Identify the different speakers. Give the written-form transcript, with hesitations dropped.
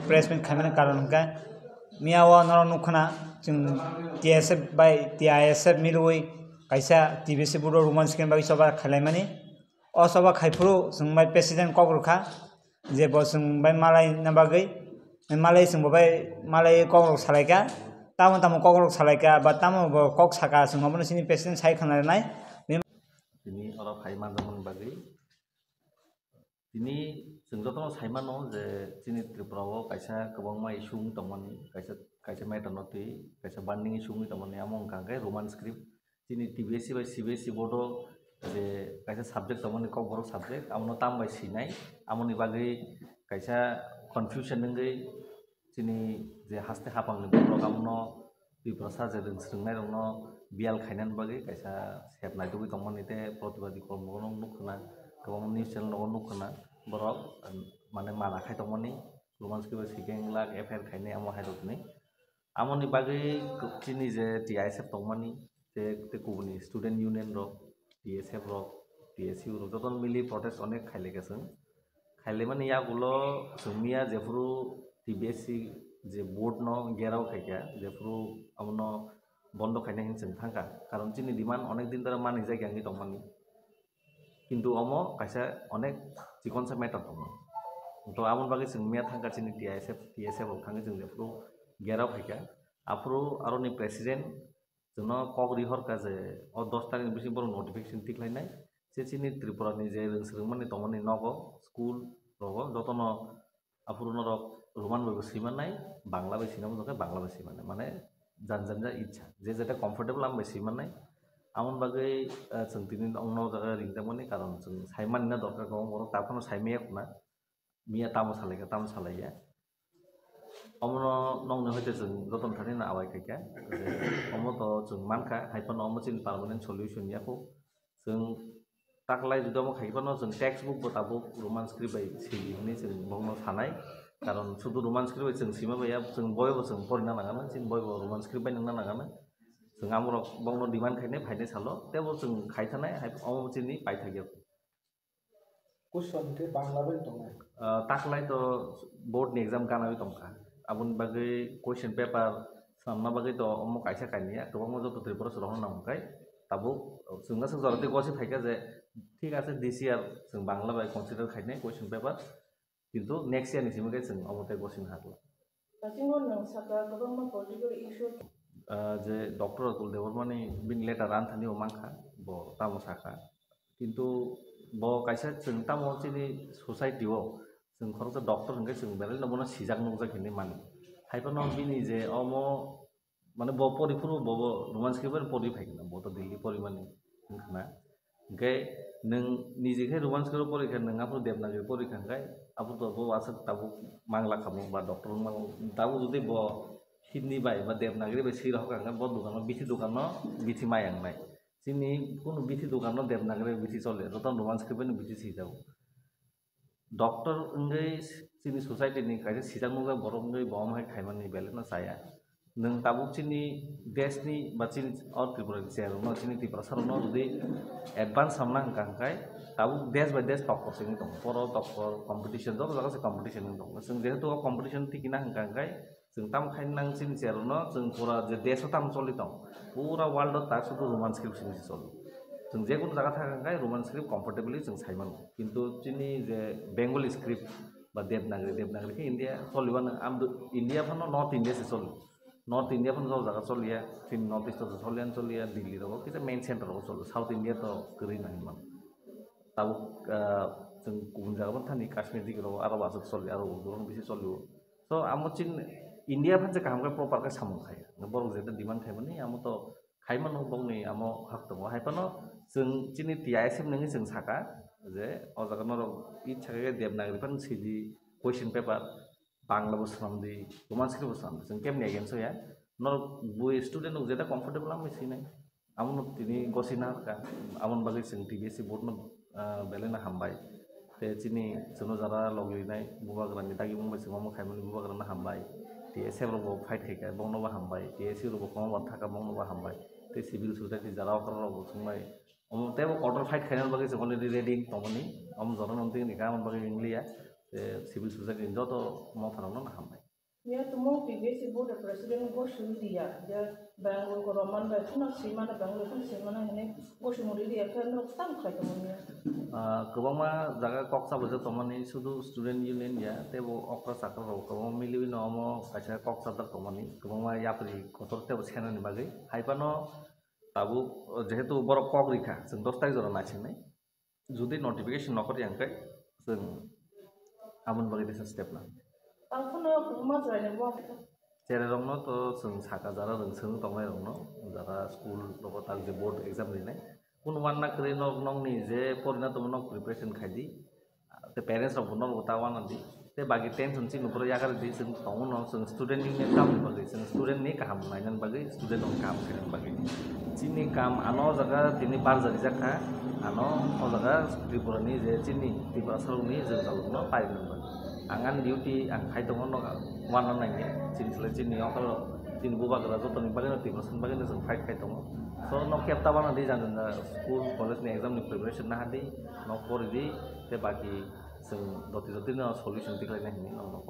Speaker 1: press मिट खाइमाने कारण का मियावा नर नुखना जों TSF बाय TISF मिलुई काइसा TBC बुडो रोमान स्क्रीन बाय सभा खालायमाने अ सभा खाइफ्रु जों बाय प्रेसिडेंट कग्रखा जे जों बाय मालाय नाबागै मालाय जों बाय मालाय कग्रख सालायका तामो तामो कग्रख सालायका बा तामो कक साका जों माबा नसिनि प्रेसिडेंट साइ खानाय
Speaker 2: ini orang Haiman zaman bagi ini sengjoto Haiman no je sini Tripura kaisa kebang mai isung teman kaisa mai tanoti kaisa banding isung teman ni among kangkai Roman script sini TBC by CBSE bodo je kaisa subject teman ni kau borok subject amno tam by sinai amoni bagi kaisa confusion nengai sini je haste hapang ni borok amno Tripura saja dan seringai rono bial khainan bagi kaisa sep nai tuwi tongmon ite protibadi kormo nukna kebang news channel nukna borok mane mana khai tongmoni roman script sikeng lak FR khaine amo haidokni amoni bagi chini je TISF tongmani te kubuni student union rok TSF rok TSU rok joton mili protest onek khaile geseng khaile mani yagulo sumia jefru TBSC je board no gerao khaika jefru amno বন্ধ খাইনে হিনসেন থাকা কারণ চিনি demand অনেক দিন ধরে মানি যায় গ্যাঙ্গি তমানি কিন্তু অমো কাইসা অনেক চিকনসা ম্যাটার দङ তো আমন বাকি जों मिया थांगा चिनि TSF थांगा जों लेफ्रु गेराव फाइका आफ्रु आरोनि प्रेसिडेंट जोंनो कक रिहर का जे अ 10 तारिख बिसि बर नोटिफिकेशन टिकलायनाय से चिनि त्रिपुरानि जे रोंसोरमानि तमनि नगो स्कुल रगो जतन आफ्रु नरक रोमान बयबो सिमानाय बांला बाय सिनामो जके बांला बाय सिमानाय माने जानजा इच्छा जे जेटा कम्फर्टेबल आम बेसि माने आमन बागै जों दिनै अंनाव जागा रिंजामनि कारण जों साइमानना दरकार गं बर ताफनो साइमेया खुना मिया तामो सालाया अमनो नंनो होते जों जतन थानि ना आवाय खायका अमो तो जों मानका हाइफन अमो चिन पार्मानेंट सल्यूशन याखौ जों ताकलाय जुदामो खायफानो जों टेक्स्ट बुक बताबो रोमान स्क्रिप्ट बाय सिनि जों बंनो सानाय कारण सुदु रोमान स्क्रिप्ट जों सिमा बाया जों बयबो जों फरायना लागानो चिन बयबो रोमान स्क्रिप्ट बाय नंना लागानो जों आमरो बंनो डिमान्ड खायने फायने सालो तेबो जों खायथानाय अमो चिनि पाइथागिया
Speaker 3: कुशन के बांग्ला बाय दङ
Speaker 2: ताकलाय तो बोर्ड नि एग्जाम गानाय दंखा आबुन बागै क्वेश्चन पेपर सामना बागै तो अमो कायसा कायनिया गोबां मजो तो त्रिपुरा सरहन नामखाय ताबो जोंना जों जरते गसि फायका जे ठीक আছে दिस ইয়ার जों बांग्ला बाय कन्सिडार खायने क्वेश्चन पेपर किन्तु नेक्स्ट इयार निसिम गै जों अमते गसिन हागला
Speaker 4: दासिमबो नों साका गोबां पलिटिकल इशु
Speaker 2: जे डॉक्टर अतुल देवरमानि बिन लेटार आन्थानि मांखा ब तामो साका किन्तु ब कायसा जों तामो चिनि सोसाइटियाव जों खरसा डॉक्टर हंगे जों बेले नबना सिजाक नंजा खिनि माने हाइफानो बिनि जे अमो माने ब परिफुरु ब रोमान स्क्रिप्ट परि फाइना ब तो दिल्ली परि माने होनखना गे नों निजेखे रोमान स्क्रिप्ट परि नों आफु देबनागरि परि खांगाय आफु तो ब आसा ताबु मांगला खामु बा डॉक्टर मांग ताबु जुदि ब हिन्दी बाय बा देबनागरि बाय सिरह खांगा ब दुकान बिथि दुकान बिथि मायांनाय चिनि कुनु बिथि दुकान देबनागरि बिथि चले जतन रोमान स्क्रिप्ट बिथि सिजाव डॉक्टर उंगै चिनि सोसाइटी नि कायसे सिजाक नंजा बरंगै बमहाय खायमाननि बेले ना साया नों ताबु चिनि देशनि बा चिनि और त्रिपुरा सेरनो चिनि त्रिपुरा सरनो जुदि एडवांस सामना हंखांखाय ताबु देश बाय देश टॉपर सिंग दं पर टॉपर कंपटीशन दं जागासे कंपटीशन दं जों जेहेतु कंपटीशन टिकिना हंखांखाय जों ताम खायनां चिनि सेरनो जों पूरा जे देश ताम चलि दं पूरा वर्ल्ड ता सुदु रोमान स्क्रिप्ट सिंग चलि जों जेकुनु जागा थाखांखाय रोमान स्क्रिप्ट कम्फर्टेबली जों साइमान किन्तु चिनि जे बेंगली स्क्रिप्ट बा देबनागरि के इंडिया चलिबानो आम इंडिया फनो नॉर्थ इंडिया से चलि नॉर्थ इंडिया फनो जाव जागा चलिया चिन नॉर्थ ईस्ट तो चलियान चलिया दिल्ली रगो किसे मेन सेंटर रगो चलो साउथ इंडिया तो गरि नाहिमान ताबु जों गुबुन जागाबो थानि काश्मीर दिगराव आरो बाजो चलि आरो गोबां बिसि चलियो सो आमो चिन इंडिया फनसे कामका प्रॉपर का सामखाय बर जेते डिमांड खायमानि आमो तो खायमान बंनि आमो हक दङ हायफानो जों चिनि TISF नङि जों साका जे अजागन इच्छा देबनागरि fun सिदि question paper Bangla बसनामदि Roman script बसनामदि जों केमनि अगेंस्ट या नर बुय स्टूडेंट जेता कंफर्टेबल आम सिनाय आमन तिनि गसिना का आमन बागै जों TBC बोर्ड न बेलेना हामबाय ते चिनि जोनो जारा लगलिनाय बुबाग्रानि दागि बुंबाय जों मा खायमानि बुबाग्राना हामबाय TSF रबो फाइट हैका बंनोबा हामबाय TSU रबो खमा थाका बंनोबा हामबाय ते सिविल सोसाइटी जारा अकरबो संबाय तेबो ऑर्डर फाइट खायनान बागै जों अलरेडी रेडी तमनि अम जरन उन्थिं निका आमन बागै इंलिया सिविल सोसाइटी जतो मावथारावनो हामबाय
Speaker 4: Ya tumo PBC board president go dia ya Bangalore ko Roman ba tuna simana Bangalore tuna simana hene go shuri dia kan no tam khai to mon ya
Speaker 2: गोबां जागा कक्साबाजार तमानि सुदु student union या तेबो अक्रा साकर गोबां मिलिबि नमो काइसा कक्साबाजार तमानि गोबां याप्रि गथर तेबो सेनानि बागै हाइपानो ताबु जेहेतु बर कक रिखा जों 10 तारिख जरा नाचिनाय जुदि नोटिफिकेशन नखर यांखाय जों आमोन बागै दिस स्टेप ना
Speaker 4: angkono ma जायने बो
Speaker 2: जेरै रंनो तो जों साका जारा जों सों तंनाय रंनो जारा स्कुल लोगो ताल जे बोर्ड एग्जाम दिनाय कुनवान ना करे नंगनि जे परिना तमन प्रिपरेशन खायदि ते पेरेंट्स रंनो नंगो तावान दि ते बागि टेंशन सि नुपर यागार दि जों तंगन जों स्टूडेंट नि काम बागै जों स्टूडेंट नि काम नायनन बागै स्टूडेंट नि काम खायन बागै चिनि काम आनो जागा तिनि बार जारि जाखा आनो ओ जागा त्रिपुरानि जे चिनि त्रिपुरा सरनि जों जालनो पाइनन आंगान डिउटी आं खायदों न वान नायनि चिनसले चिनि अकल चिन बुबाग्रा जतनि बागै नोटिफिकेशन बागै जों फाइट खायदों सो न केपता वान दि जान स्कुल कॉलेज नि एग्जाम नि प्रिपरेशन ना हादि न फरदि ते बाकी जों दति दति न सॉल्यूशन दिखलायनाय हिनि न